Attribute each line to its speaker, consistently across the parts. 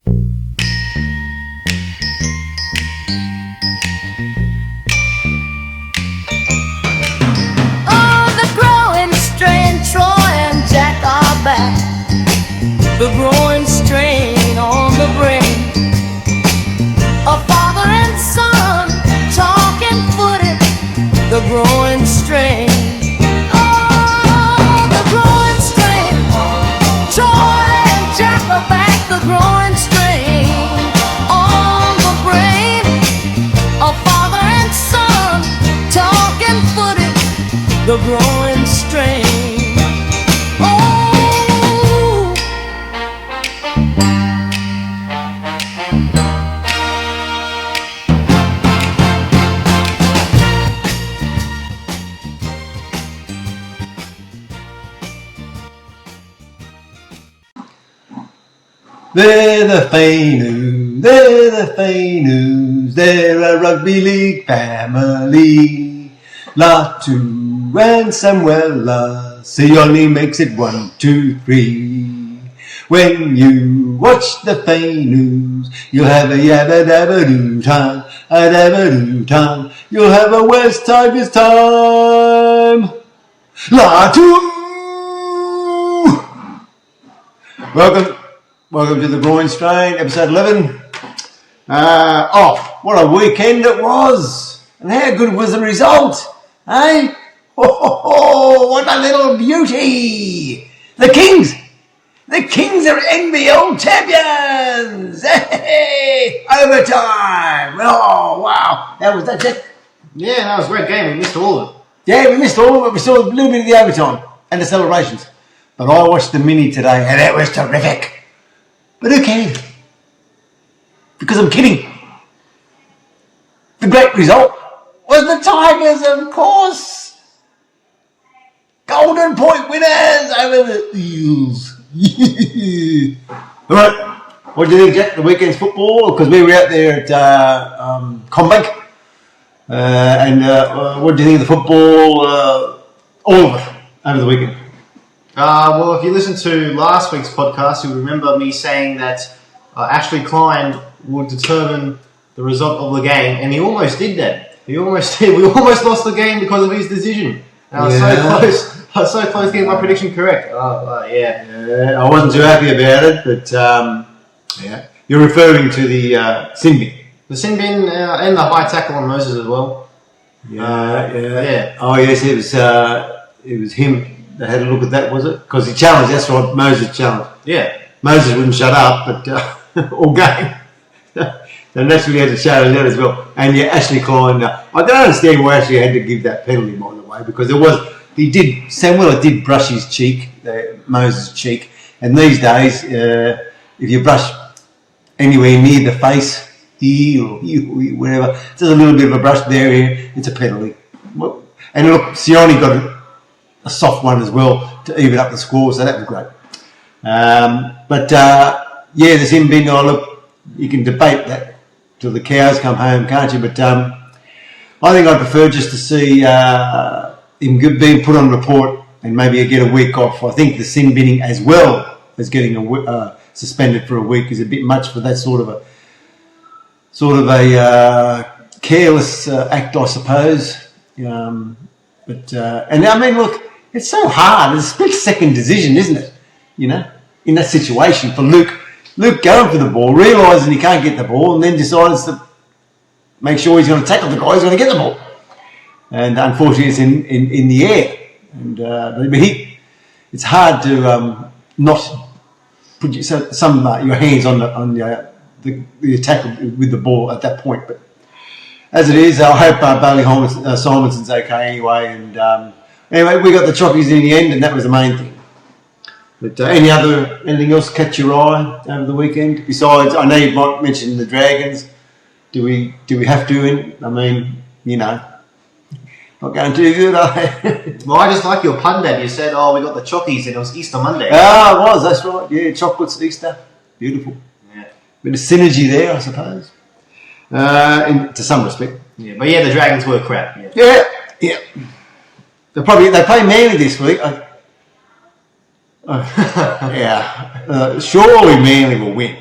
Speaker 1: The growing strain on the brain. A father and son talking footed. The growing strain. Oh, the growing strain. Troy and Jack are back. The growing strain on the brain. A father and son talking footed. The growing strain.
Speaker 2: They're the Fainu, they're the Fainus, they're a rugby league family. Latu and Samuela, Sione makes it 1, 2, 3. When you watch the Fainus, you'll have a yabba dabba doo time, a dabba doo time. You'll have a West Tigers time. Latu! Welcome to the Groin Strain, episode 11. What a weekend it was. And how good was the result? Eh? Oh, what a little beauty. The Kings are NBL champions. Hey, overtime. Oh, wow. That's it.
Speaker 3: Yeah, that was a great game. We missed all of it.
Speaker 2: Yeah, we missed all of it. We saw a little bit of the overtime and the celebrations. But I watched the mini today and it was terrific. But who cares? Because I'm kidding. The great result was the Tigers, of course. Golden point winners over the Eels. All right. What do you think, Jack? The weekend's football? Because we were out there at Combank. What do you think of the football? All of it over the weekend.
Speaker 3: Well, if you listen to last week's podcast, you'll remember me saying that Ashley Klein would determine the result of the game, and he almost did that. He almost did. We almost lost the game because of his decision. And I was so close. I was so close to getting my prediction correct.
Speaker 2: Yeah, I wasn't too happy about it, but yeah. You're referring to the sin bin.
Speaker 3: The sin bin and the high tackle on Moses as well.
Speaker 2: Yeah. Oh yes, it was him. They had a look at that, was it? Because he challenged, that's right, Moses challenged.
Speaker 3: Yeah.
Speaker 2: Moses wouldn't shut up, but all game. So naturally had to shout it out as well. And yeah, Ashley Klein, I don't understand why Ashley had to give that penalty, by the way, because Samuel did brush his cheek, Moses' cheek, and these days, if you brush anywhere near the face, ear or wherever, just a little bit of a brush there, here, it's a penalty. And look, Sione got a soft one as well to even up the score, so that was great. The sin bin, look, you can debate that till the cows come home, can't you? But I think I'd prefer just to see him being put on report and maybe get a week off. I think the sin binning as well as getting suspended for a week is a bit much for that sort of a careless act, I suppose. And I mean, look, it's so hard. It's a split-second decision, isn't it? You know, in that situation for Luke going for the ball, realising he can't get the ball, and then decides to make sure he's going to tackle the guy who's going to get the ball. And unfortunately, it's in the air. And it's hard to not put your hands on the attack with the ball at that point. But as it is, I hope Bailey Simonson's okay anyway. And anyway, we got the chockies in the end, and that was the main thing. But anything else catch your eye over the weekend? Besides, I know you might mention the Dragons. Do we have to? I mean, you know, not going too good, are they?
Speaker 3: Well, I just like your pun, Dad. You said, we got the chockies, and it was Easter Monday.
Speaker 2: Ah, it was, that's right. Yeah, chocolates, Easter. Beautiful.
Speaker 3: Yeah.
Speaker 2: Bit of synergy there, I suppose. To some respect.
Speaker 3: Yeah, but yeah, the Dragons were crap.
Speaker 2: Yeah. They play Manly this week. Surely Manly will win.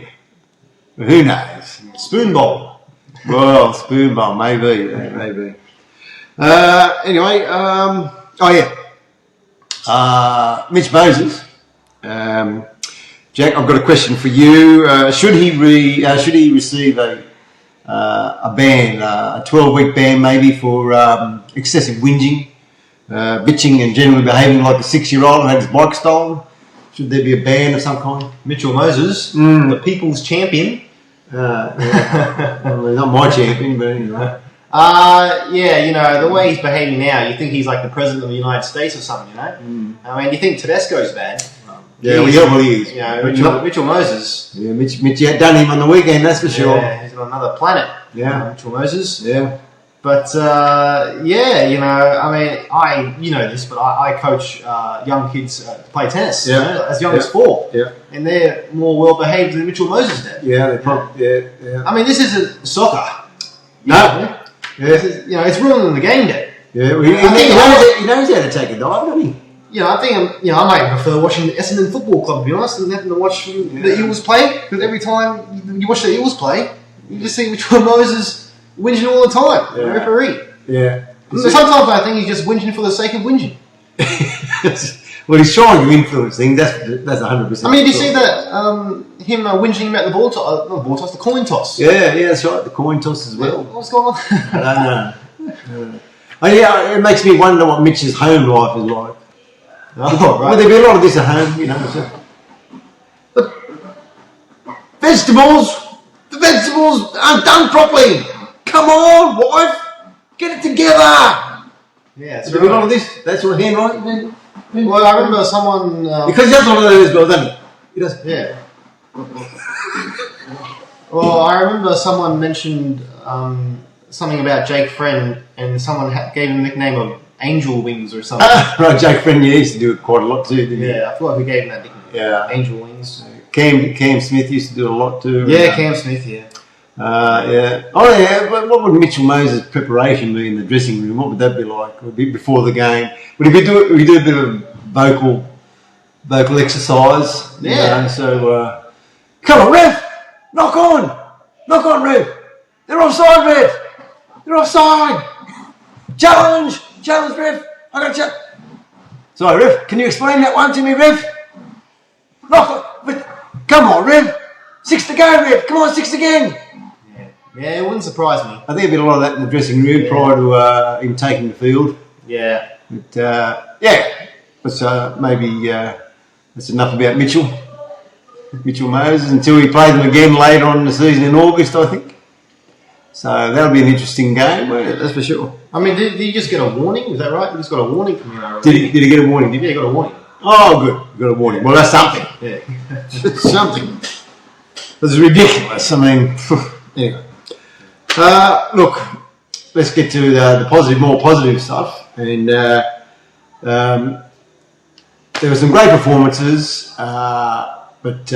Speaker 2: Who knows?
Speaker 3: Spoon bowl.
Speaker 2: Well, spoon bowl, maybe. Anyway, Mitch Moses. Jack, I've got a question for you. Should he receive a ban, a 12-week ban maybe for excessive whinging, bitching and generally behaving like a 6-year-old who had his bike stolen? Should there be a ban of some kind?
Speaker 3: Mitchell Moses, the people's champion.
Speaker 2: Well, he's not my champion, but anyway.
Speaker 3: The way he's behaving now, you think he's like the president of the United States or something, you know? I mean, you think Tedesco's bad.
Speaker 2: He is.
Speaker 3: You know, Mitchell Moses.
Speaker 2: Yeah, Mitch had done him on the weekend, that's for sure.
Speaker 3: Yeah, he's on another planet.
Speaker 2: Yeah.
Speaker 3: Mitchell Moses.
Speaker 2: Yeah.
Speaker 3: But, I this, but I coach young kids to play tennis, as young as 4.
Speaker 2: Yeah.
Speaker 3: And they're more well-behaved than Mitchell Moses did.
Speaker 2: Yeah, they probably, yeah.
Speaker 3: I mean, this isn't soccer.
Speaker 2: No.
Speaker 3: Yeah. It's ruining the game day.
Speaker 2: Yeah, he knows how to take a dive, doesn't he?
Speaker 3: I might prefer watching the Essendon Football Club, to be honest, than having to watch the Eagles play. Because every time you watch the Eagles play, you just see Mitchell Moses whinging all the time. The referee.
Speaker 2: Yeah.
Speaker 3: Sometimes I think he's just whinging for the sake of whinging.
Speaker 2: Well, he's trying to influence things. That's 100%.
Speaker 3: I mean, did you see that him whinging about the ball toss? Not the ball toss, the coin toss.
Speaker 2: Yeah, that's right. The coin toss as well.
Speaker 3: What's going on?
Speaker 2: I don't know. It makes me wonder what Mitch's home life is like.
Speaker 3: Oh, right.
Speaker 2: Will there be a lot of this at home? The vegetables aren't done properly. Come on, wife, get it together.
Speaker 3: Yeah,
Speaker 2: There'll be a lot of this. That's what handwriting.
Speaker 3: Well, I remember someone
Speaker 2: because he does one of those as well, doesn't he? He does.
Speaker 3: Yeah. Well, I remember someone mentioned something about Jake Friend, and someone gave him the nickname of Angel Wings or something.
Speaker 2: Right, Jake Friend used to do it quite a lot too, didn't he?
Speaker 3: Yeah, I forgot who gave him that nickname.
Speaker 2: Yeah.
Speaker 3: Angel Wings.
Speaker 2: Cam Smith used to do it a lot too.
Speaker 3: Yeah, Cam Smith, yeah.
Speaker 2: What would Mitchell Moses' preparation be in the dressing room? What would that be like? Would it be before the game? Would he do a bit of vocal exercise?
Speaker 3: Yeah.
Speaker 2: Come on, ref! Knock on, ref! They're offside, ref! They're offside! Challenge, ref! I got you. Sorry, ref. Can you explain that one to me, ref? Come on, ref! 6 to go, ref! Come on, 6 again!
Speaker 3: Yeah, it wouldn't surprise me.
Speaker 2: I think there'd be a lot of that in the dressing room prior to him taking the field.
Speaker 3: Yeah.
Speaker 2: But, maybe that's enough about Mitchell Moses until we play them again later on in the season in August, I think. So that'll be an interesting game, that's for sure.
Speaker 3: I mean, did he just get a warning? Was that right? He just got a warning from you.
Speaker 2: Did he get a warning?
Speaker 3: Yeah, he got a warning.
Speaker 2: Oh, good. Got a warning. Well, that's something.
Speaker 3: Yeah.
Speaker 2: It's something. This is ridiculous. I mean, anyway. Look, let's get to the more positive stuff. And there were some great performances, and there's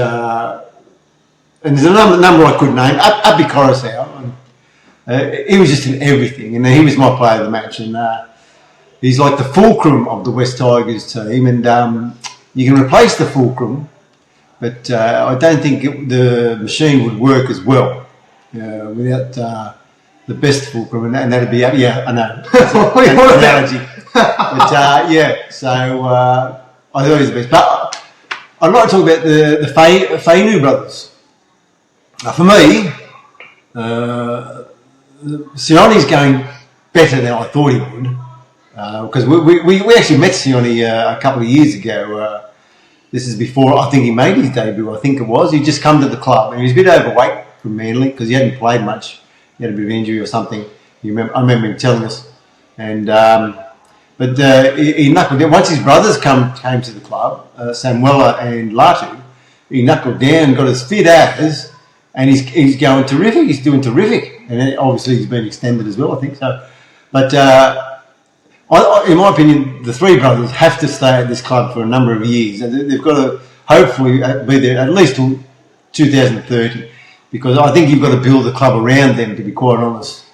Speaker 2: a number I could name. Abby Coruscant, he was just in everything, and he was my player of the match. And he's like the fulcrum of the West Tigers team, and you can replace the fulcrum, but I don't think the machine would work as well without the best fulcrum, and that'd be I know. That's an analogy. But so I thought he was the best. But I'd like to talk about the Fainu brothers. For me, Sioni's going better than I thought he would, because we actually met Sioni a couple of years ago. This is before I think he made his debut. I think it was. He'd just come to the club, and he was a bit overweight from Manly because he hadn't played much. He had a bit of injury or something. I remember him telling us, and but he knuckled down. Once his brothers came to the club, Samuela and Latu, he knuckled down, got as fit as, and he's going terrific. He's doing terrific, and then obviously he's been extended as well, I think so. But in my opinion, the three brothers have to stay at this club for a number of years. They've got to hopefully be there at least till 2030, because I think you've got to build the club around them, to be quite honest.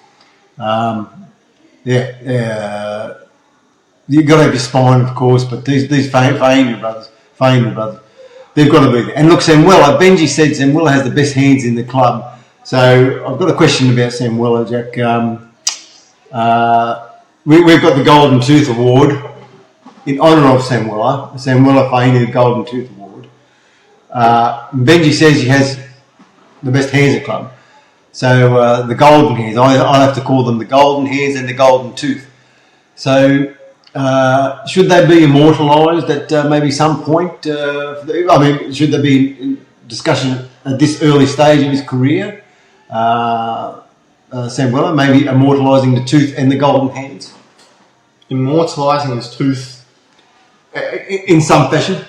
Speaker 2: You've got to have your spine, of course, but these Fainu brothers, They've got to be there. And look, Samuela, Benji said Samuela has the best hands in the club. So I've got a question about Samuela, Jack. We've got the Golden Tooth Award in honour of Samuela Fainu Golden Tooth Award. Benji says he has the best hands in the club. So the golden hands, I have to call them the golden hands and the golden tooth. So should they be immortalised at maybe some point? Should there be in discussion at this early stage in his career? Samuela, maybe immortalising the tooth and the golden hands?
Speaker 3: Immortalising his tooth?
Speaker 2: In some fashion?
Speaker 3: In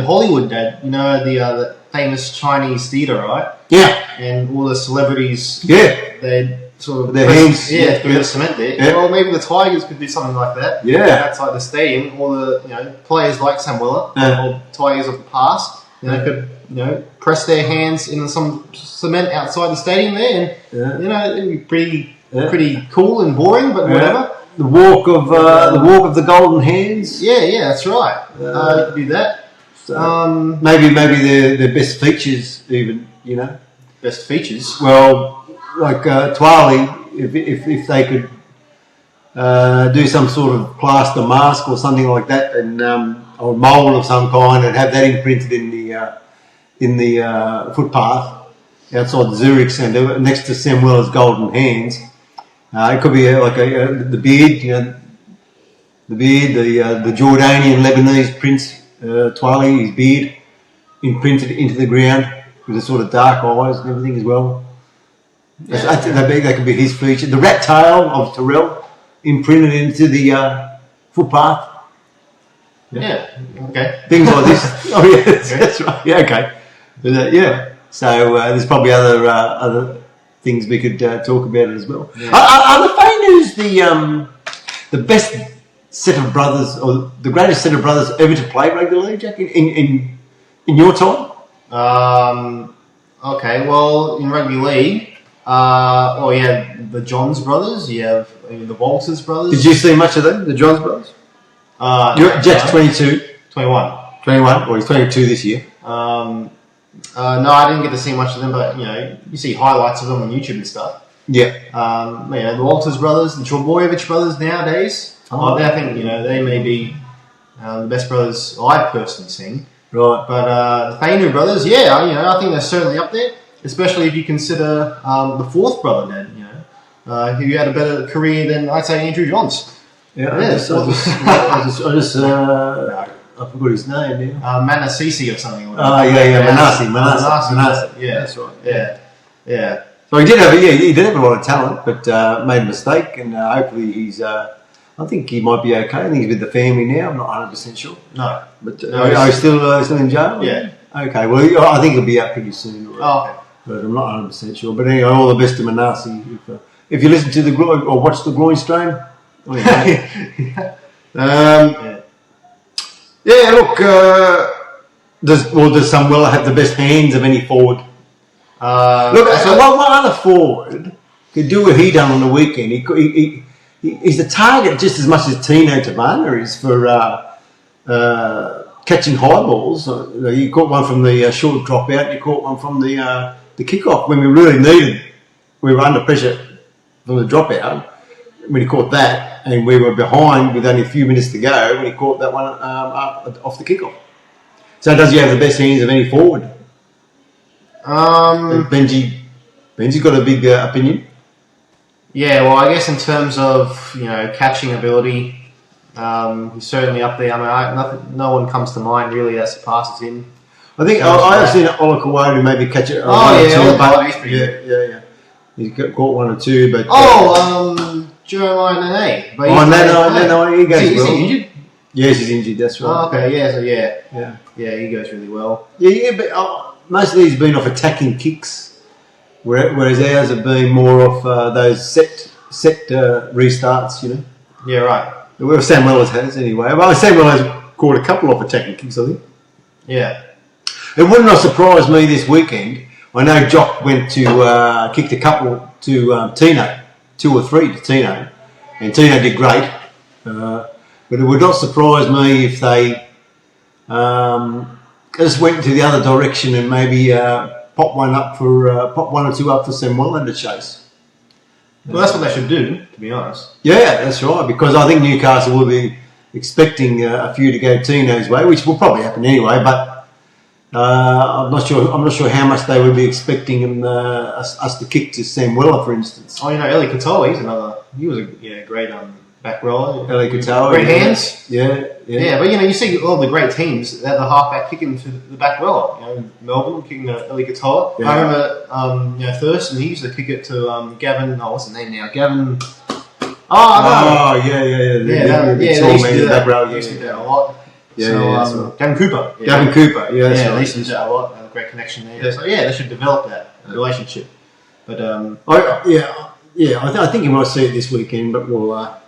Speaker 3: Hollywood, Dad, the famous Chinese theatre, right?
Speaker 2: Yeah.
Speaker 3: And all the celebrities, they sort of
Speaker 2: their hands,
Speaker 3: through the cement there.
Speaker 2: Yeah.
Speaker 3: Well, maybe the Tigers could do something like that.
Speaker 2: Yeah.
Speaker 3: Outside the stadium, all the players like Samuela or Tigers of the past, could press their hands in some cement outside the stadium there, and it'd be pretty cool and boring, but whatever.
Speaker 2: The walk of the golden hands.
Speaker 3: Yeah, that's right. You could do that.
Speaker 2: So maybe their best features, even
Speaker 3: Best features.
Speaker 2: Well, like Twali, if they could do some sort of plaster mask or something like that, and or mould of some kind, and have that imprinted in the footpath outside the Zurich Centre next to Samuela's golden hands. It could be the beard, the Jordanian Lebanese Prince Twali, his beard imprinted into the ground with the sort of dark eyes and everything as well. I think that could be his feature. The rat tail of Terrell imprinted into the footpath.
Speaker 3: Yeah. Okay.
Speaker 2: Things like this. Oh yeah, that's right. Yeah, okay. But, so there's probably other things we could talk about it as well. Yeah. Are the Fainus the best set of brothers, or the greatest set of brothers ever to play rugby league, Jack? In your time?
Speaker 3: Okay. Well, in rugby league, the Johns brothers. You have the Walters brothers.
Speaker 2: Did you see much of them, the Johns brothers? Jack's 22.
Speaker 3: 21.
Speaker 2: 21. Well, he's 22 this year.
Speaker 3: No, I didn't get to see much of them, but you see highlights of them on YouTube and stuff.
Speaker 2: Yeah.
Speaker 3: The Walters brothers, the Trbojevic brothers nowadays. I think they may be the best brothers I've personally seen.
Speaker 2: Right.
Speaker 3: But the Fainu brothers, I think they're certainly up there, especially if you consider the fourth brother, Ned. Who had a better career than I'd say Andrew Johns.
Speaker 2: Yeah. I forgot his name now.
Speaker 3: Manasisi or something.
Speaker 2: Manassi.
Speaker 3: Yeah, that's right. Yeah.
Speaker 2: So he did have a lot of talent, but made a mistake, and hopefully he's. I think he might be okay. I think he's with the family now. I'm not 100% sure.
Speaker 3: No,
Speaker 2: but he's still in jail.
Speaker 3: Yeah.
Speaker 2: Okay. Well, I think he'll be out pretty soon.
Speaker 3: Okay.
Speaker 2: But I'm not 100% sure. But anyway, all the best to Manassi. If you listen to the Groin or watch the Groin strain. Look, does Samuela have the best hands of any forward? What other forward could do what he done on the weekend? He's the target just as much as Tino Tavana is for catching high balls. You caught one from the short drop out, you caught one from the kick-off when we really needed. We were under pressure from the drop out. When he caught that, and we were behind with only a few minutes to go, when he caught that one off the kickoff. So does he have the best hands of any forward? Benji's got a big opinion.
Speaker 3: Yeah, well, I guess in terms of catching ability, he's certainly up there. I mean, no one comes to mind really that surpasses him.
Speaker 2: I think I've seen Ola Kawari maybe catch it. Yeah. He's caught one or two, but
Speaker 3: Jeremiah Nene.
Speaker 2: No, he goes well.
Speaker 3: Is he injured?
Speaker 2: Yes, he's injured. That's right.
Speaker 3: Oh, okay, yeah, he goes really well.
Speaker 2: Yeah, but most of these have been off attacking kicks, whereas ours have been more off those set restarts.
Speaker 3: Yeah, right.
Speaker 2: Well, Samuela's has anyway. Well, Samuela's caught a couple off attacking kicks, I think.
Speaker 3: Yeah.
Speaker 2: It wouldn't have surprised me this weekend. I know Jock went to kicked a couple to Tino, 2 or 3 to Tino, and Tino did great. But it would not surprise me if they Just went to the other direction and maybe pop one or two up for Samuel to chase.
Speaker 3: Well, that's what they should do, to be honest.
Speaker 2: Yeah, that's right. Because I think Newcastle will be expecting a few to go Tino's way, which will probably happen anyway. But I'm not sure how much they would be expecting us to kick to Samuel, for instance.
Speaker 3: Oh, Eli Katoa, he was a great back rower.
Speaker 2: Eli Katoa,
Speaker 3: great hands.
Speaker 2: Yeah.
Speaker 3: Yeah, but you see all the great teams that the halfback kicking to the back rower. Melbourne kicking Eli Katoa.
Speaker 2: Yeah.
Speaker 3: I remember Thurston. He used to kick it to Gavin. Oh, what's his name now? Gavin.
Speaker 2: Oh, yeah.
Speaker 3: They used to do that.
Speaker 2: Row,
Speaker 3: They used to do that a lot.
Speaker 2: Yeah,
Speaker 3: so, Gavin Cooper. Yeah.
Speaker 2: Gavin Cooper, yeah,
Speaker 3: They used to do that a lot. A great connection there.
Speaker 2: Yeah.
Speaker 3: So they should develop that relationship. But
Speaker 2: I think you might see it this weekend, but we'll.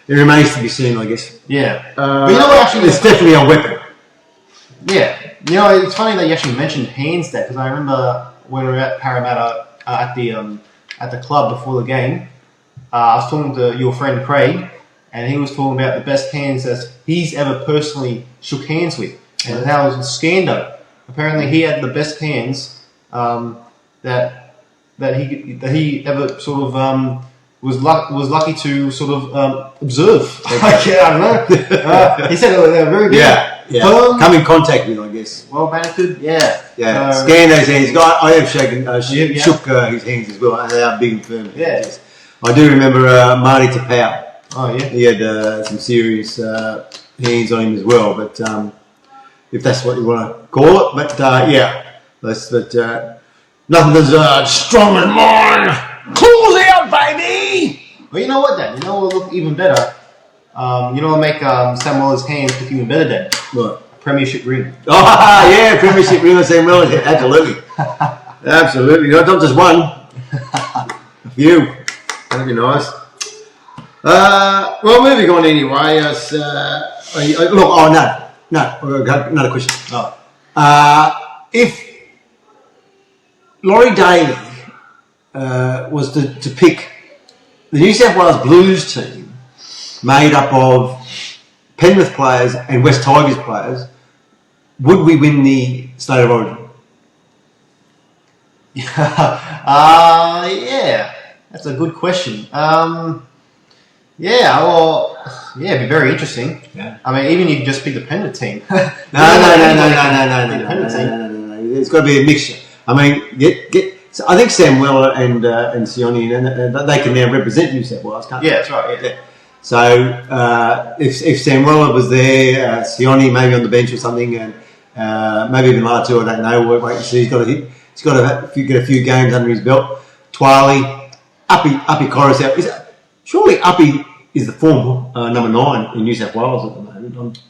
Speaker 2: It remains to be seen, I guess.
Speaker 3: yeah.
Speaker 2: But actually, it's definitely a weapon.
Speaker 3: Yeah. It's funny that you actually mentioned hands there because I remember when we were at Parramatta at the club before the game. I was talking to your friend Craig, and he was talking about the best hands that he's ever personally shook hands with, and how it was Scando. Apparently, he had the best hands that he ever sort of was lucky to sort of observe. I don't know. He said they were very good.
Speaker 2: Yeah. Come in contact with, I guess.
Speaker 3: Well manicured. Yeah.
Speaker 2: Scando's hands. I have shook his hands as well, and they are big and firm.
Speaker 3: Yeah.
Speaker 2: I do remember Marty Tapau.
Speaker 3: Oh yeah.
Speaker 2: He had some serious hands on him as well, but if that's what you want to call it, but nothing as strong as mine. Claws out, baby!
Speaker 3: Well, you know what, Dan? What will look even better? What will make Samuel's hands look even better, Dan?
Speaker 2: What?
Speaker 3: A premiership ring.
Speaker 2: Oh, yeah, premiership ring of Samuel. Absolutely. Absolutely. Not just one. A few. That'd be nice. Well, moving on anyway. No. Another question.
Speaker 3: Oh.
Speaker 2: If Laurie Daley was to pick the New South Wales Blues team made up of Penrith players and West Tigers players, would we win the State of Origin?
Speaker 3: Yeah, that's a good question. It'd be very interesting.
Speaker 2: Yeah.
Speaker 3: I mean, even you could just pick the Penrith team.
Speaker 2: No. It's got to be a mixture. I mean, so I think Samuel and Sione, and they can now represent New South Wales, can't they?
Speaker 3: Yeah, that's right. Yeah.
Speaker 2: So if Samuel was there, Sione maybe on the bench or something, and maybe even Latu, I don't know. We'll wait and see. He's got to get a few games under his belt. Twali, Uppy Corus out. Surely Uppy is the form number 9 in New South Wales at the moment.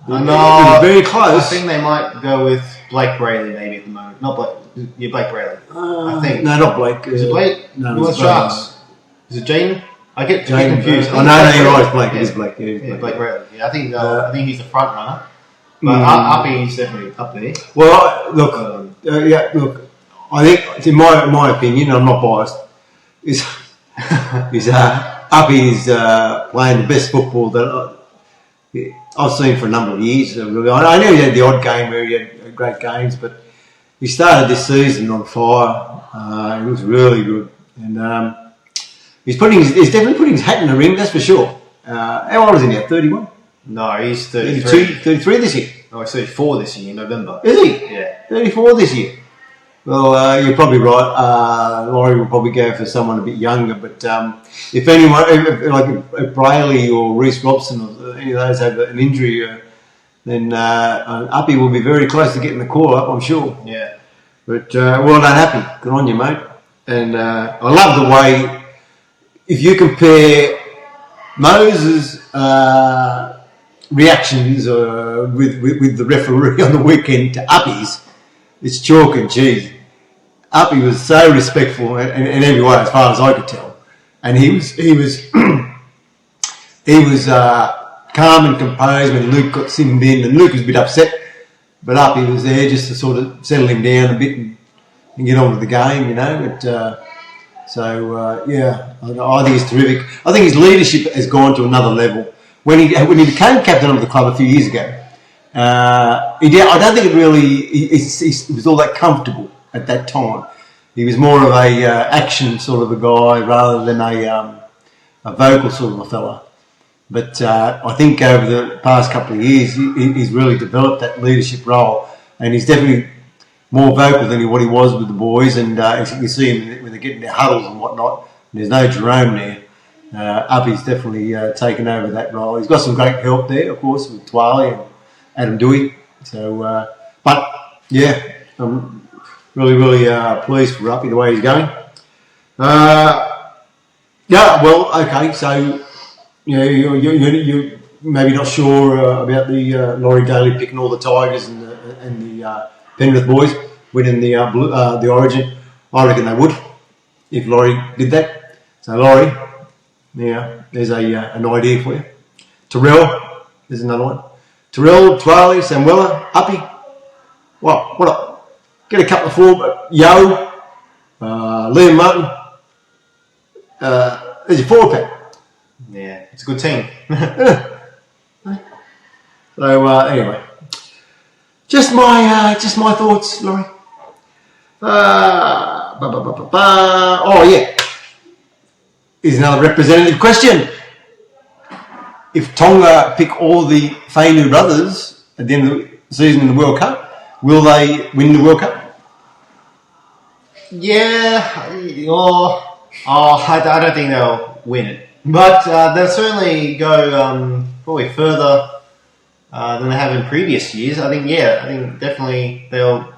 Speaker 3: No,
Speaker 2: very close.
Speaker 3: I think they might go with Blake Brayley maybe at the moment. Not Blake. Yeah, Blake Brayley. I think.
Speaker 2: No, not Blake.
Speaker 3: Is it Blake?
Speaker 2: No,
Speaker 3: it's Sharks. Is it Jaden? I get confused.
Speaker 2: Oh no, you're right. It's Blake. It is Blake.
Speaker 3: Yeah, Blake Brayley. Yeah, I think he's the front runner. But Uppy's definitely up there.
Speaker 2: Well, look. I think, in my opinion, I'm not biased. Uppy is playing the best football that I've seen for a number of years. I know he had the odd game where he had great games, but he started this season on fire. He was really good, and he's definitely putting his hat in the ring. That's for sure. How old is he now? 31?
Speaker 3: No, he's
Speaker 2: 33. 33 this year.
Speaker 3: No, he's 34 this year in November.
Speaker 2: Is he?
Speaker 3: Yeah.
Speaker 2: 34 this year. Well, you're probably right. Laurie will probably go for someone a bit younger, but if anyone, if Brayley or Reece Robson or any of those have an injury, then Uppy will be very close to getting the call up, I'm sure.
Speaker 3: Yeah.
Speaker 2: But well done, Uppy. Good on you, mate. And I love the way, if you compare Moses' reactions with the referee on the weekend to Uppy's, it's chalk and cheese. Uppy was so respectful in every way, as far as I could tell, and he was calm and composed when Luke got simmed in, and Luke was a bit upset, but Uppy was there just to sort of settle him down a bit and get on with the game, But I think it's terrific. I think his leadership has gone to another level. when he became captain of the club a few years ago, I don't think he was all that comfortable at that time. He was more of a action sort of a guy rather than a vocal sort of a fella. But I think over the past couple of years, he's really developed that leadership role, and he's definitely more vocal than what he was with the boys. And as you can see him when they get in their huddles and whatnot, and there's no Jerome there. Uppy's definitely taken over that role. He's got some great help there, of course, with Twali and Adam Dewey. So, but yeah, I'm really pleased for Uppy the way he's going. Yeah, well, okay, so you're maybe not sure about the Laurie Daley picking all the Tigers and the Penrith boys winning the Origin. I reckon they would if Laurie did that. So Laurie, yeah, there's an idea for you. Terrell, there's another one. Terrell, Twali, Samuela, Uppy. What up? Get a couple of four. Yo, Liam Martin. There's your forward pack.
Speaker 3: Yeah, it's a good team.
Speaker 2: So anyway, just my thoughts, Laurie. Oh yeah, here's another representative question. If Tonga pick all the Fainu brothers at the end of the season in the World Cup, will they win the World Cup?
Speaker 3: Yeah, I don't think they'll win it. But they'll certainly go probably further than they have in previous years. I think definitely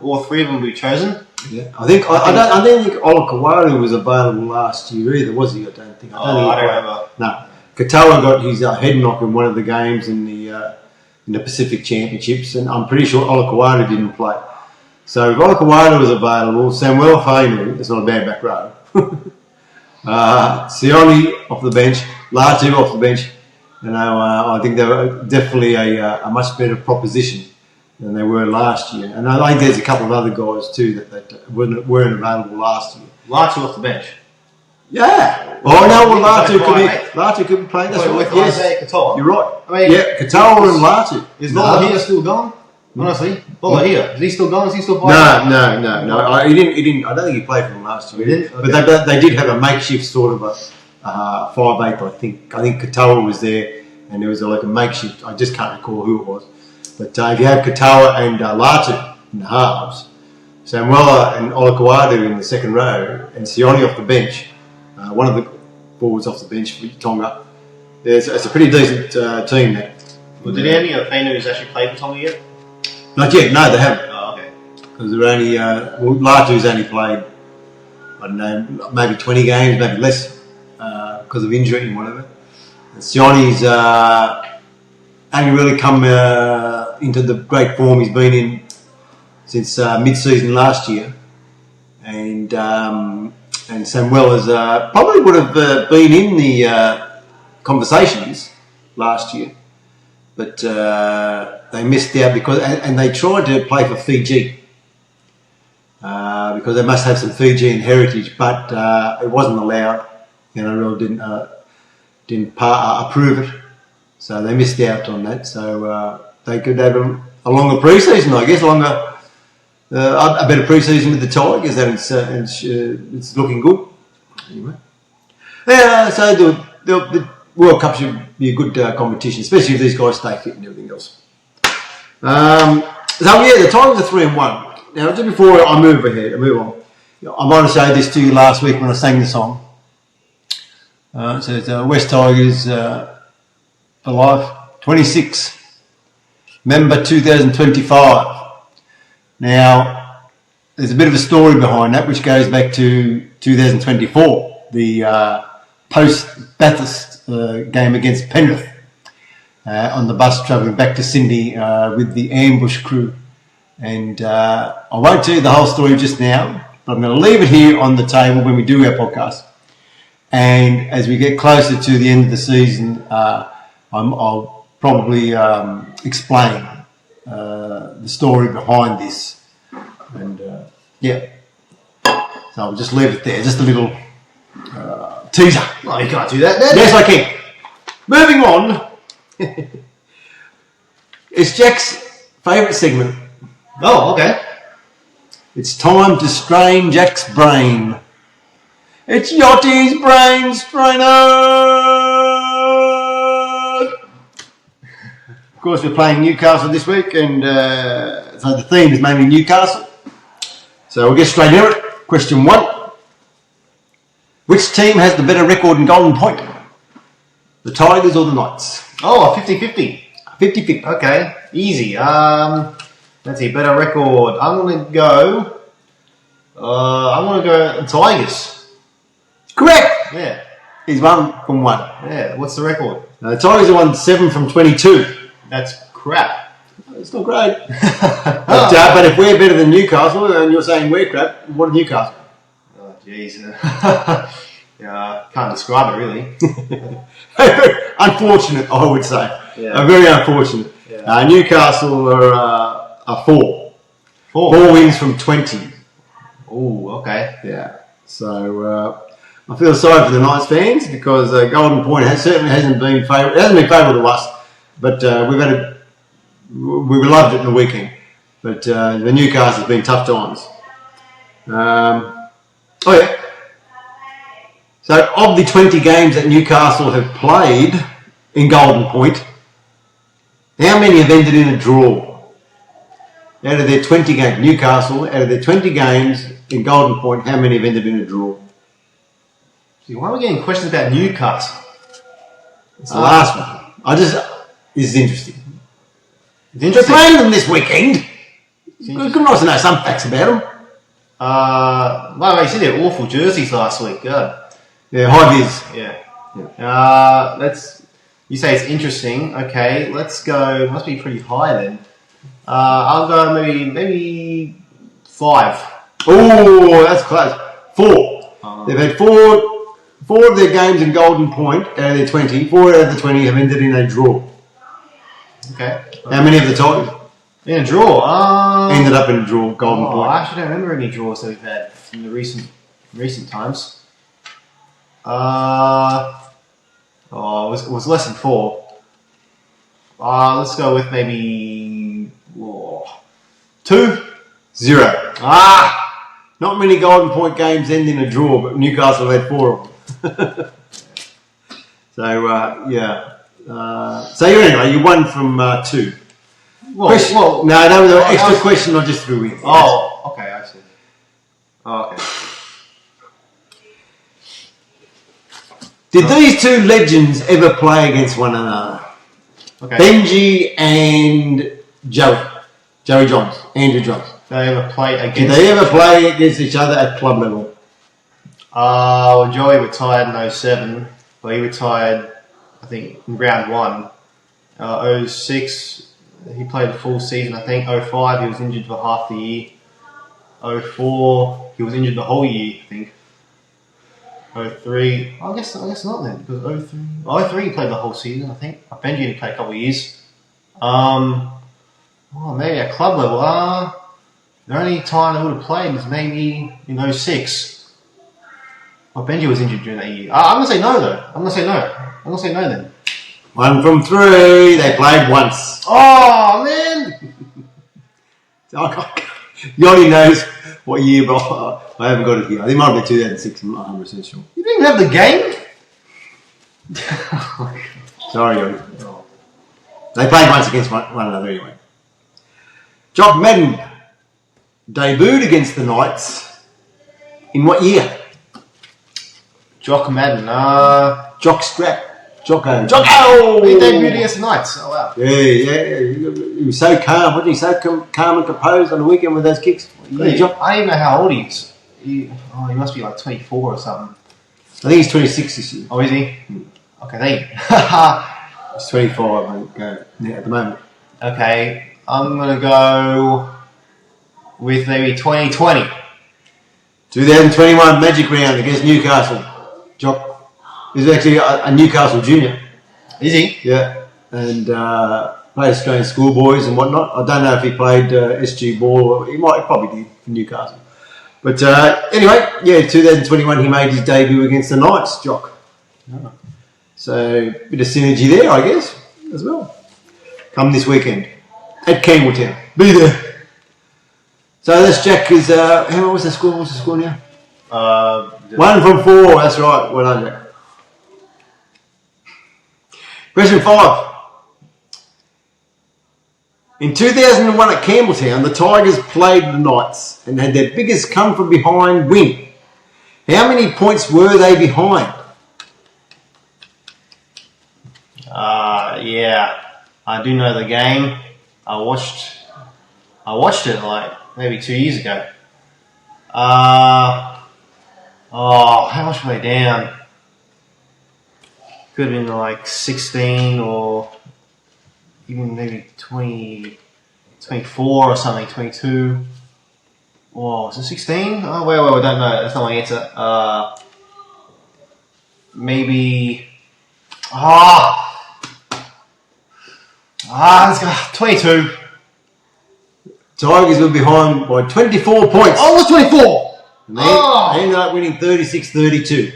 Speaker 3: all three of them will be chosen.
Speaker 2: Yeah, I don't think Olakawari was available last year either, was he? I don't think.
Speaker 3: I don't remember.
Speaker 2: No, Katoa got his head knock in one of the games in the Pacific Championships, and I'm pretty sure Olakawari didn't play. So if Olakawari was available, Samuel Fainu, that's not a bad back row. Sione off the bench, Latu off the bench. I think they were definitely a much better proposition than they were last year. And I think there's a couple of other guys too that weren't available last year.
Speaker 3: Latu off the bench.
Speaker 2: Yeah. Oh no, well, Latu could be playing. That's right.
Speaker 3: Yes,
Speaker 2: you're right.
Speaker 3: I mean,
Speaker 2: yeah, Katoa and Latu.
Speaker 3: Is Bolahia still gone? Honestly, Bolahia, is he still gone? Is he still playing?
Speaker 2: No. He didn't. I don't think he played for them last year.
Speaker 3: He didn't? Okay.
Speaker 2: But they did have a makeshift sort of a 5'8". I think Katoa was there, and there was like a makeshift. I just can't recall who it was. But if you have Katoa and Latu in the halves, Samuela and Olakawadu in the second row, and Sione off the bench, one of the forwards off the bench for Tonga, it's a pretty decent team there.
Speaker 3: Well, did any of Fainu actually play for Tonga yet?
Speaker 2: Not yet, no, they haven't.
Speaker 3: Oh, okay.
Speaker 2: Because they're only, Latu's only played, I don't know, maybe 20 games, maybe less, because of injury and whatever. And Sione's only really come into the great form he's been in since mid-season last year. And Samuel probably would have been in the conversations last year. But they missed out because they tried to play for Fiji because they must have some Fijian heritage, but it wasn't allowed. NRL didn't approve it, so they missed out on that. So they could have a longer pre-season, I guess, a better pre-season with the Tigers, and it's looking good. Anyway, yeah. So the World Cup should be a good competition, especially if these guys stay fit and everything else. The Tigers are 3-1. Now, just before I move on, I might have said this to you last week when I sang the song. So it's West Tigers for life, 26, member 2025. Now, there's a bit of a story behind that, which goes back to 2024, the post-Bathurst game against Penrith on the bus travelling back to Sydney with the ambush crew. And I won't tell you the whole story just now, but I'm going to leave it here on the table when we do our podcast. And as we get closer to the end of the season, I'll probably explain the story behind this. And so I'll just leave it there, just a little teaser.
Speaker 3: Oh, you can't do that.
Speaker 2: Yes, I can. Moving on, It's Jack's favourite segment.
Speaker 3: Oh, okay.
Speaker 2: It's time to strain Jack's brain. It's Yachty's brain strainer. Of course, we're playing Newcastle this week, and so the theme is mainly Newcastle. So we'll get straight into it. Question 1. Which team has the better record in Golden Point? The Tigers or the Knights?
Speaker 3: Oh, 50-50.
Speaker 2: 50-50.
Speaker 3: Okay, easy. Let's see, better record. I'm gonna go Tigers.
Speaker 2: Correct.
Speaker 3: Yeah.
Speaker 2: He's 1 from 1.
Speaker 3: Yeah. What's the record?
Speaker 2: The Tigers have won 7 from 22.
Speaker 3: That's crap.
Speaker 2: It's not great. But if we're better than Newcastle, and you're saying we're crap, what are Newcastle?
Speaker 3: Oh, jeez. Yeah, can't describe it really.
Speaker 2: Unfortunate, I would say.
Speaker 3: Yeah.
Speaker 2: Very unfortunate.
Speaker 3: Yeah.
Speaker 2: Newcastle are 4. 4 wins from 20.
Speaker 3: Oh, okay.
Speaker 2: Yeah. So I feel sorry for the Knights fans because Golden Point certainly hasn't been favourable. It hasn't been favourable to us, but we loved it in the weekend. But the Newcastle has been tough times. Oh yeah. So of the 20 games that Newcastle have played in Golden Point, how many have ended in a draw? Out of their 20 games, Newcastle, out of their 20 games in Golden Point, how many have ended in a draw?
Speaker 3: See, why are we getting questions about Newcastle?
Speaker 2: It's the last one. This is interesting.
Speaker 3: It's
Speaker 2: We're
Speaker 3: interesting.
Speaker 2: playing them this weekend. Good nice to know some facts about them.
Speaker 3: Well, you see their awful jerseys last week. God.
Speaker 2: Yeah, high vis.
Speaker 3: Yeah. You say it's interesting. Okay, let's go. Must be pretty high then. I'll go maybe 5.
Speaker 2: Oh, that's close. 4. They've had 4 of their games in Golden Point out of their 20. 4 out of the 20 have ended in a draw.
Speaker 3: Okay.
Speaker 2: How many of the Tigers
Speaker 3: In a draw.
Speaker 2: ended up in a draw, Golden Point?
Speaker 3: I actually don't remember any draws that we've had in the recent times. It was less than 4. Let's go with maybe 2.
Speaker 2: 0. Not many Golden Point games end in a draw, but Newcastle had 4 of them. So, yeah. So anyway, you won from 2. No, that was an extra question I just threw in.
Speaker 3: Oh, okay, I see. Oh, okay.
Speaker 2: Did these 2 legends ever play against one another?
Speaker 3: Okay.
Speaker 2: Benji and Joey Johns, Andrew Johns.
Speaker 3: Did they ever play against?
Speaker 2: Did they ever play against each other at club level?
Speaker 3: Well, Joey retired in 07. Well, he retired, I think, in round 1. 06, he played a full season, I think. 05, he was injured for half the year. 04, he was injured the whole year, I think. 03, I guess not then, because 03 he played the whole season, I think. Benji only played a couple of years. Maybe at club level. The only time they would have played was maybe in 06. Well, Benji was injured during that year. I'm going to say no, though. I'm going to say no then.
Speaker 2: 1 from 3. They played once.
Speaker 3: Oh, man!
Speaker 2: Yachty knows what year, but I haven't got it here. I think it might have been 2006. I'm not 100% sure.
Speaker 3: You didn't have the game?
Speaker 2: Sorry, Yachty. They played once against one another anyway. Jock Madden debuted against the Knights in what year?
Speaker 3: Jock Madden.
Speaker 2: Jock Strap. Jocko!
Speaker 3: He debuted against the Knights. Oh, wow.
Speaker 2: Yeah. He was so calm, wasn't he? So calm and composed on the weekend with those kicks.
Speaker 3: I don't even know how old he is. He must be like 24 or something.
Speaker 2: I think he's 26 this year.
Speaker 3: Oh, is he? Okay, thank you.
Speaker 2: He's 25, I think, at the moment.
Speaker 3: Okay, I'm going to go with maybe 2020.
Speaker 2: 2021 Magic Round against Newcastle. Jock is actually a Newcastle junior.
Speaker 3: Is he?
Speaker 2: Yeah. And played Australian schoolboys and whatnot. I don't know if he played SG ball. He probably did for Newcastle. But anyway, 2021 he made his debut against the Knights, Jock.
Speaker 3: Oh.
Speaker 2: So, bit of synergy there, I guess. as well. Come this weekend at Campbelltown. Be there. So this Jack is, how was the score? What's the score now? 1 from 4, that's right. Well done, Jack. Question 5. In 2001 at Campbelltown, the Tigers played the Knights and had their biggest come from behind win. How many points were they behind?
Speaker 3: Yeah, I do know the game. I watched it like maybe 2 years ago. How much were they down? Could have been like 16 or even maybe 20, 24 or something, 22. Oh, is it 16? Oh, wait, I don't know. That's not my answer. Maybe. Let's go. 22.
Speaker 2: Tigers were behind by 24 points.
Speaker 3: Oh, it was 24.
Speaker 2: And they ended up winning 36-32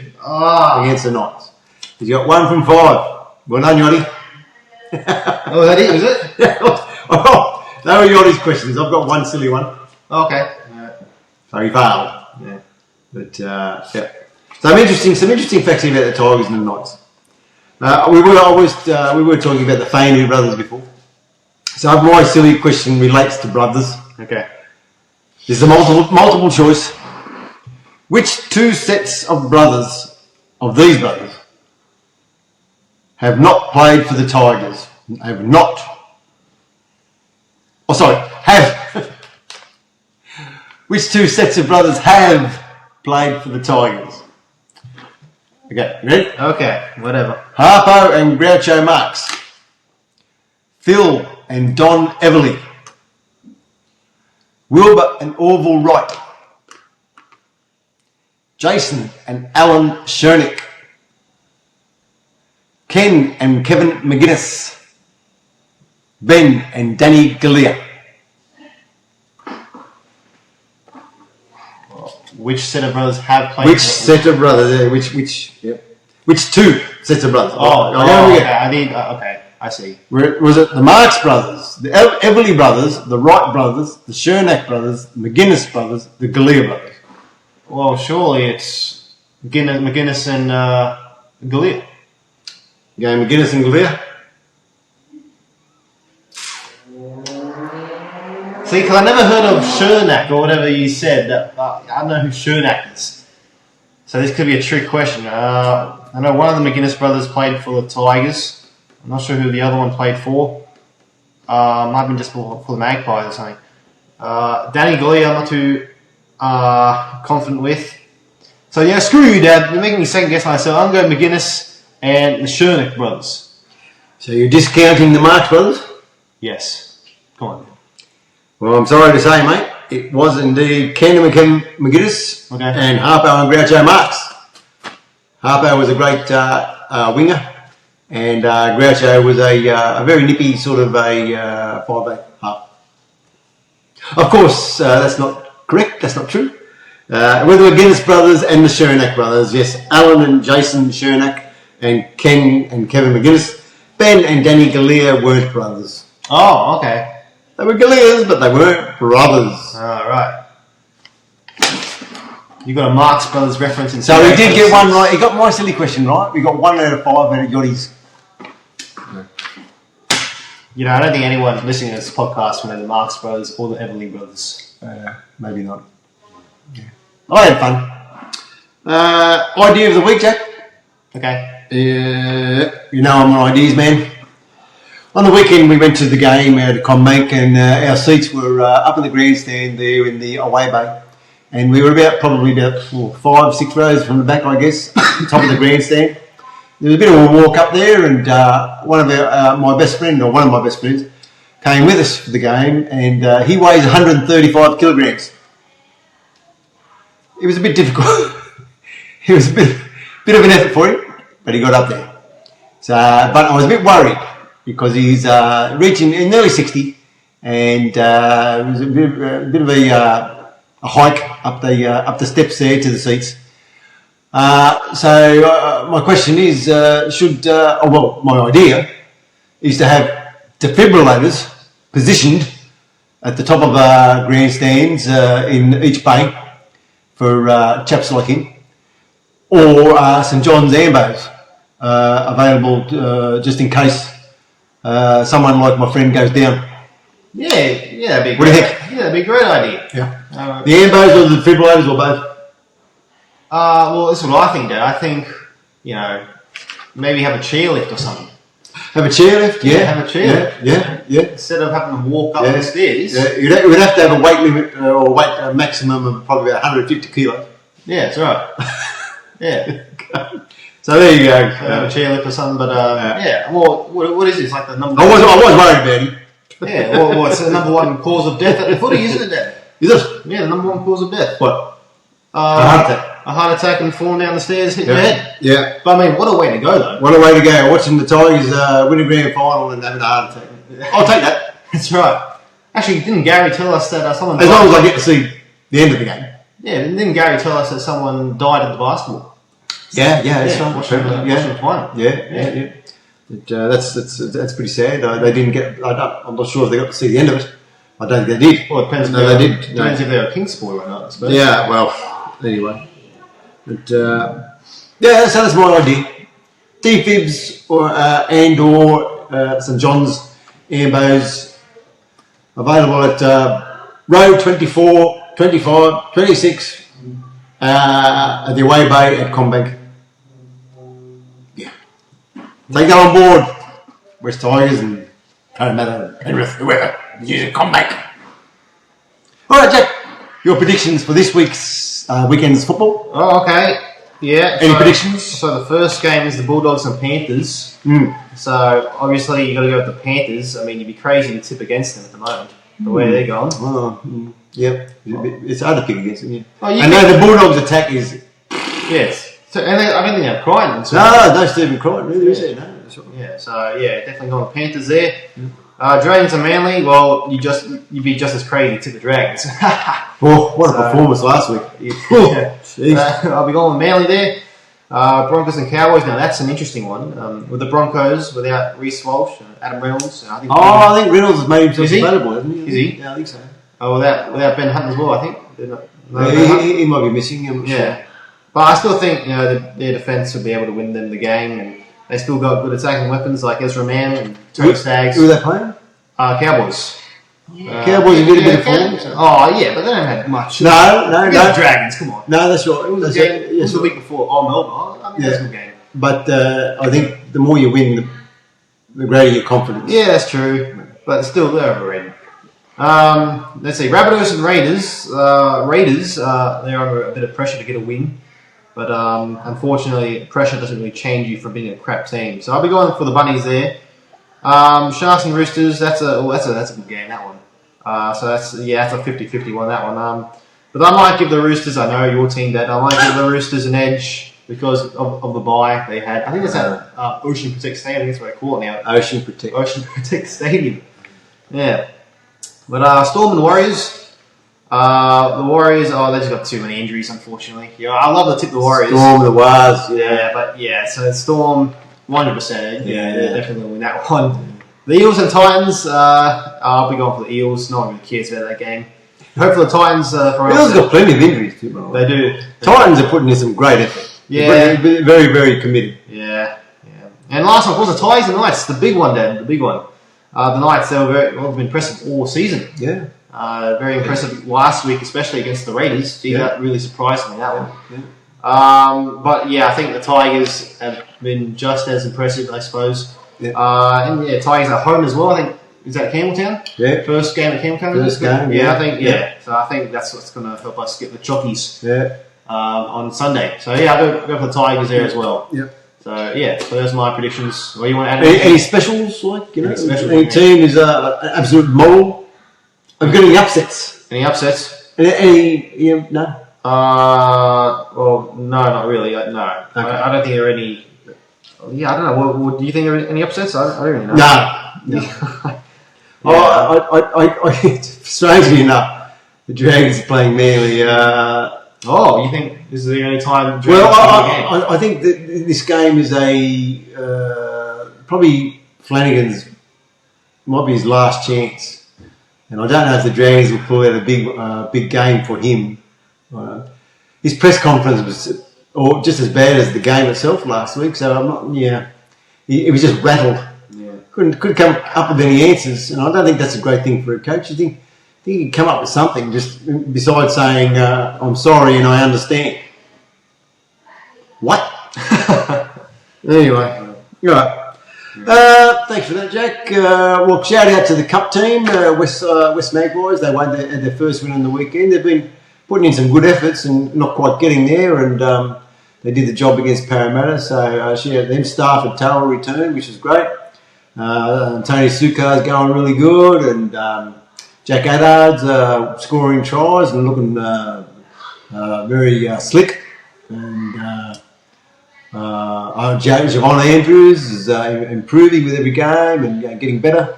Speaker 2: against the Knights. You got 1 from 5. Well done, Yachty.
Speaker 3: Oh, that is it?
Speaker 2: Oh, they were Yachty's questions. I've got one silly one.
Speaker 3: Okay.
Speaker 2: So he failed. Yeah. But, yeah. Some interesting facts here about the Tigers and the Knights. We were talking about the Fainu brothers before. So my silly question relates to brothers.
Speaker 3: Okay.
Speaker 2: This is a multiple choice. Which 2 sets of brothers, of these brothers, have not played for the Tigers? Have. Which 2 sets of brothers have played for the Tigers? Okay, you ready?
Speaker 3: Okay, whatever.
Speaker 2: Harpo and Groucho Marx. Phil and Don Everly. Wilbur and Orville Wright. Jason and Alan Schernick. Ken and Kevin McGuinness. Ben and Danny Galea.
Speaker 3: Which set of brothers have played?
Speaker 2: Which set of brothers? Yeah, which 2 sets of brothers?
Speaker 3: Okay, I see.
Speaker 2: Was it the Marx brothers, the Everly brothers, the Wright brothers, the Schernack brothers, the McGuinness brothers, the Galea brothers?
Speaker 3: Well, surely it's McGuinness and Galea.
Speaker 2: Going McGuinness and Galea?
Speaker 3: See, because I never heard of Schernack or whatever you said. I don't know who Schernack is. So this could be a trick question. I know one of the McGuinness brothers played for the Tigers. I'm not sure who the other one played for. Might have been just for the Magpies or something. Danny Galea, I'm not too confident with. So yeah, screw you, Dad. You're making me second guess myself. I'm going McGuinness and the Schernack brothers.
Speaker 2: So you're discounting the Marx brothers?
Speaker 3: Yes. Come on.
Speaker 2: Well, I'm sorry to say, mate. It was indeed Ken and McGuinness and Harpo and Groucho Marx. Harpo was a great winger, and Groucho was a very nippy sort of a 5'8" half. Of course, that's not correct. That's not true. Were the McGuinness brothers and the Schernack brothers. Yes, Alan and Jason Schernack and Ken and Kevin McGuinness. Ben and Danny Galea weren't brothers.
Speaker 3: Oh, okay.
Speaker 2: They were Galeas, but they weren't brothers.
Speaker 3: Alright. You got a Marx Brothers reference in.
Speaker 2: So he did get one right. He got my silly question right. We got 1 out of 5 out of Yachty's.
Speaker 3: You know, I don't think anyone listening to this podcast will know the Marx Brothers or the Everly Brothers.
Speaker 2: Maybe not. Yeah. I had fun. Idea of the week, Jack.
Speaker 3: Okay.
Speaker 2: You know I'm an ideas man. On the weekend we went to the game at Combank and our seats were up in the grandstand there in the away bay. And we were probably about 5-6 rows from the back, I guess, top of the grandstand. There was a bit of a walk up there, and one of my best friends came with us for the game, and he weighs 135 kilograms. It was a bit difficult. It was a bit of an effort for him, but he got up there. So, but I was a bit worried because he's reaching in nearly 60, and it was a bit of a hike up the steps there to the seats. So my question is, my idea used to have defibrillators positioned at the top of grandstands in each bay for chaps like him, or St John's Ambos available just in case someone like my friend goes down.
Speaker 3: Yeah, that'd be.
Speaker 2: What do you think?
Speaker 3: Yeah, that'd be a great idea.
Speaker 2: Yeah. The Ambos or the defibrillators or both?
Speaker 3: Well, that's what I think, Dad. I think, maybe have a chairlift or something.
Speaker 2: Have a chairlift? Yeah.
Speaker 3: Have a chairlift.
Speaker 2: Yeah.
Speaker 3: Instead of having to walk up the stairs.
Speaker 2: Yeah. We'd have to have a weight limit or weight maximum of probably about 150 kilos.
Speaker 3: Yeah, that's right. Yeah.
Speaker 2: So there you go.
Speaker 3: Have a chairlift or something, but Well, what is this? Like the number?
Speaker 2: I was worried about him.
Speaker 3: Yeah. Well, it's the number one cause of death at the footy, isn't it, Dad?
Speaker 2: Is it?
Speaker 3: Yeah, the number one cause of death.
Speaker 2: What?
Speaker 3: A heart attack. A heart attack and falling down the stairs, hitting your head.
Speaker 2: Yeah.
Speaker 3: But I mean, what a way to go, though.
Speaker 2: What a way to go. Watching the Tigers win a grand final and having a heart attack. I'll take that.
Speaker 3: That's right. Actually, didn't Gary tell us that someone
Speaker 2: As
Speaker 3: died?
Speaker 2: long as I get to see the end of the game.
Speaker 3: Yeah, didn't Gary tell us that someone died at the basketball?
Speaker 2: Yeah, that's right.
Speaker 3: Watching the final.
Speaker 2: Yeah. That's pretty sad. They didn't get. I'm not sure if they got to see the end of it. I don't think they did.
Speaker 3: Well, it depends.
Speaker 2: No, they did.
Speaker 3: Depends if they're a King's boy or not, I suppose.
Speaker 2: Yeah. Well, anyway. But so that's my idea. Defibs or St John's Ambos available at row 24, 25, 26 at the away bay at Combank. Yeah. Take that on board. West Tigers and Parramatta, Penrith, whoever. Use Combank. Alright, Jack. Your predictions for this week's weekend's football?
Speaker 3: Oh, okay. Yeah.
Speaker 2: Any predictions?
Speaker 3: So the first game is the Bulldogs and Panthers. So obviously you got to go with the Panthers. I mean, you'd be crazy to tip against them at the moment. The way they're going.
Speaker 2: Yep. It's hard to pick against them. Yeah.
Speaker 3: Oh,
Speaker 2: I know the Bulldogs' attack is.
Speaker 3: Yes. So, and I don't think they're crying.
Speaker 2: No Stephen Crichton, really, is it? No.
Speaker 3: Yeah. So definitely going with Panthers there. Dragons and Manly. Well, you'd be just as crazy to tip the Dragons.
Speaker 2: Oh, what a performance last week.
Speaker 3: I'll be going with Manly there. Broncos and Cowboys. Now that's an interesting one. With the Broncos without Reece Walsh, Adam Reynolds. I think
Speaker 2: Reynolds has made himself available, hasn't he?
Speaker 3: Is he?
Speaker 2: Yeah, I think so.
Speaker 3: Oh, without Ben Hunt as well. I think.
Speaker 2: He might be missing him.
Speaker 3: Yeah, but I still think their defence will be able to win them the game, and they still got good attacking weapons like Ezra Mann and Tony Staggs.
Speaker 2: Who are they playing?
Speaker 3: Cowboys.
Speaker 2: Cowboys are getting a bit of form.
Speaker 3: Oh yeah, but they don't have much.
Speaker 2: No.
Speaker 3: Dragons, come on.
Speaker 2: No, that's right.
Speaker 3: It was the week before. Oh, Melbourne. I mean, that's a good game.
Speaker 2: But I think the more you win, the greater your confidence.
Speaker 3: Yeah, that's true. But still, they're overrated. Let's see. Rabbitohs and Raiders. They're under a bit of pressure to get a win. But unfortunately, pressure doesn't really change you from being a crap team. So I'll be going for the Bunnies there. Sharks and Roosters. That's a good game. That one. So that's a 50-50 one. That one. But I might give the Roosters. I know your team, Dad. I might give the Roosters an edge because of the bye they had. I think it's at Ocean Protect Stadium. That's what I call it now.
Speaker 2: Ocean Protect
Speaker 3: Stadium. Yeah. But Storm and Warriors. The Warriors, they just got too many injuries, unfortunately. Yeah, I love to tip the Warriors.
Speaker 2: Storm, the Wars.
Speaker 3: So Storm, 100%. Yeah, they're definitely going to win that one. The Eels and Titans, I'll be going for the Eels. No one really cares about that game. Hopefully the Titans...
Speaker 2: the Eels got plenty of injuries too, by the way.
Speaker 3: They do.
Speaker 2: Titans are putting in some great effort.
Speaker 3: Yeah.
Speaker 2: They're very, very committed.
Speaker 3: Yeah. And last one, of course, the Tigers and Knights. The big one, Dad. The big one. The Knights, they've been impressive all season.
Speaker 2: Yeah.
Speaker 3: Very impressive last week, especially against the Raiders. That really surprised me, that one.
Speaker 2: Yeah.
Speaker 3: But I think the Tigers have been just as impressive, I suppose.
Speaker 2: Yeah.
Speaker 3: Tigers at home as well. I think, is that Campbelltown?
Speaker 2: Yeah.
Speaker 3: First game at Campbelltown?
Speaker 2: First game,
Speaker 3: I think, So I think that's what's going to help us get the jockeys on Sunday. So I'll go for the Tigers there as well.
Speaker 2: Yeah.
Speaker 3: So those are my predictions. What do you want to add?
Speaker 2: Any specials, any team is an absolute moral? Have you got any upsets?
Speaker 3: Any upsets?
Speaker 2: No?
Speaker 3: Well, no, not really. No.
Speaker 2: Okay.
Speaker 3: I don't think there are any... Yeah, I don't know. What do you think there are any upsets? I don't really know.
Speaker 2: No. I strangely enough, the Dragons are playing Manly.
Speaker 3: You think this is the only time?
Speaker 2: I think that this game is a probably Flanagan's might be his last chance, and I don't know if the Dragons will pull out a big game for him. His press conference was just as bad as the game itself last week, so I'm not. Yeah, he was just rattled.
Speaker 3: Yeah.
Speaker 2: Couldn't come up with any answers, and I don't think that's a great thing for a coach. You think he'd come up with something just besides saying I'm sorry and I understand. What? Anyway, all right. Thanks for that, Jack. Well, shout out to the Cup team, West Magpies. They won their first win on the weekend. They've been putting in some good efforts and not quite getting there, and they did the job against Parramatta. So shout out them. Staff at Towel returned, which is great. Tony Sukar's going really good, and Jack Addard's scoring tries and looking very slick. And Javon Andrews is improving with every game and getting better.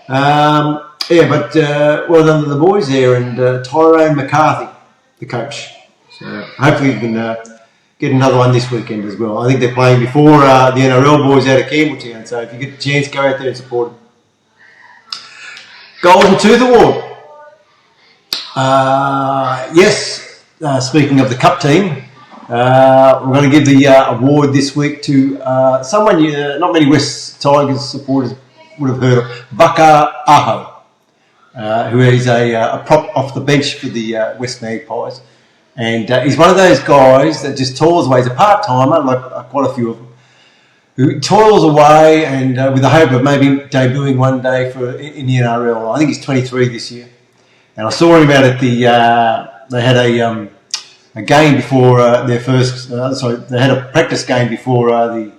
Speaker 2: But well done to the boys there, and Tyrone McCarthy, the coach. So hopefully we can get another one this weekend as well. I think they're playing before the NRL boys out of Campbelltown, so if you get a chance, go out there and support them. Golden Tooth Award. Yes, speaking of the Cup team, we're going to give the award this week to someone not many West Tigers supporters would have heard of, Baka Aho, who is a prop off the bench for the West Magpies. And he's one of those guys that just toils away. He's a part-timer, like quite a few of them, who toils away and with the hope of maybe debuting one day in the NRL. I think he's 23 this year. And I saw him out at they had a game before their first, they had a practice game before the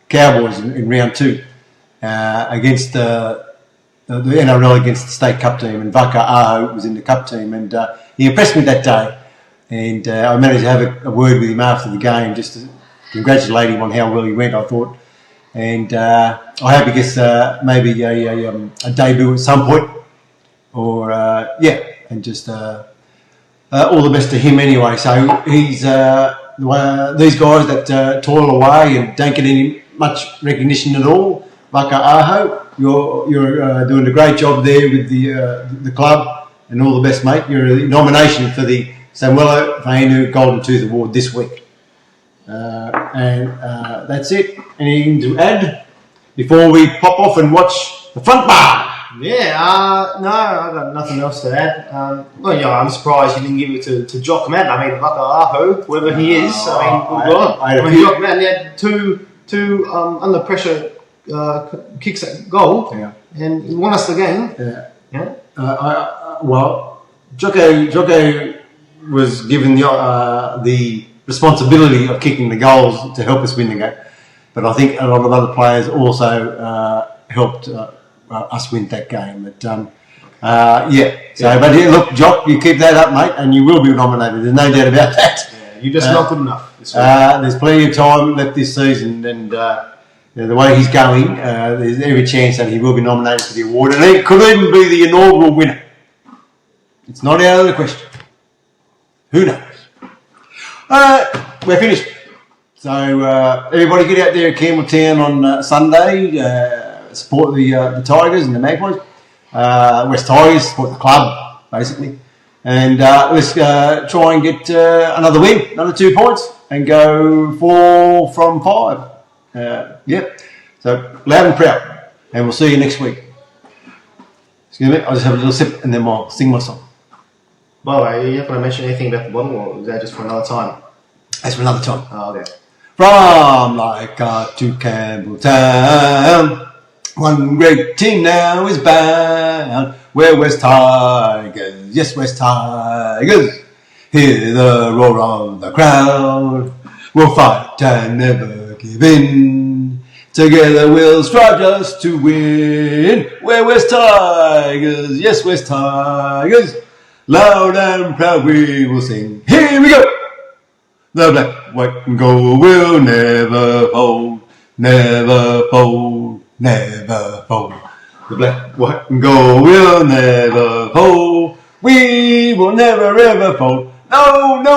Speaker 2: Cowboys in round 2 against the NRL against the state cup team, and Vaka Aho was in the cup team, and he impressed me that day. And I managed to have a word with him after the game just to congratulate him on how well he went, I thought. And I hope he gets maybe a debut at some point, or and just all the best to him anyway. So he's these guys that toil away and don't get any much recognition at all. Vaka Aho, you're doing a great job there with the club, and all the best, mate. You're a nomination for the Samuelo Fainu Golden Tooth Award this week. And that's it. Anything to add before we pop off and watch the front bar?
Speaker 3: Yeah, no, I've got nothing else to add. I'm surprised you didn't give it to Jock Man. I mean, Vaka Aho, whoever he is. Jock Man, he had two under pressure kicks at goal, and he won us the game.
Speaker 2: Jocko was given the responsibility of kicking the goals to help us win the game, but I think a lot of other players also helped us win that game. But but look, Jock, you keep that up, mate, and you will be nominated. There's no doubt about that.
Speaker 3: Yeah, you're just not good enough.
Speaker 2: There's plenty of time left this season, and the way he's going, there's every chance that he will be nominated for the award, and he could even be the inaugural winner. It's not out of the question. Who knows? We're finished. So everybody get out there at Campbelltown on Sunday. Support the Tigers and the Magpies. West Tigers, support the club, basically. And let's try and get another win, another 2 points, and go 4 from 5. So loud and proud. And we'll see you next week. Excuse me, I'll just have a little sip and then I'll sing my song.
Speaker 3: By the way, are you not going to mention anything about the bottle, or is that just for another time?
Speaker 2: That's for another time.
Speaker 3: Oh, okay.
Speaker 2: From Leica to Campbelltown, one great team now is bound. We're West Tigers, yes, West Tigers. Hear the roar of the crowd. We'll fight and never give in. Together we'll strive just to win. We're West Tigers, yes, West Tigers. Loud and proud we will sing. Here we go. The black, white and gold will never fold, never fold, never fold. The black, white and gold will never fold. We will never ever fold. No, no.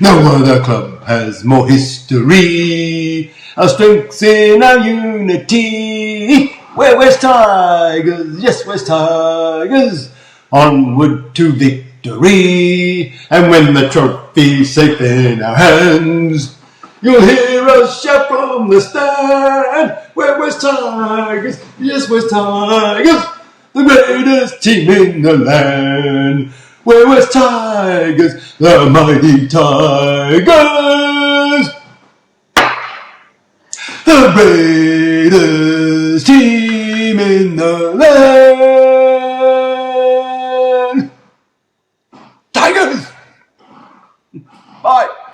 Speaker 2: No other club has more history Our strength's in our unity. We're West Tigers, yes, West Tigers. Onward to victory. And when the trophy's safe in our hands, you'll hear us shout from the stand. We're West Tigers, yes, West Tigers. The greatest team in the land. We're West Tigers, the mighty Tigers. The greatest team in the land.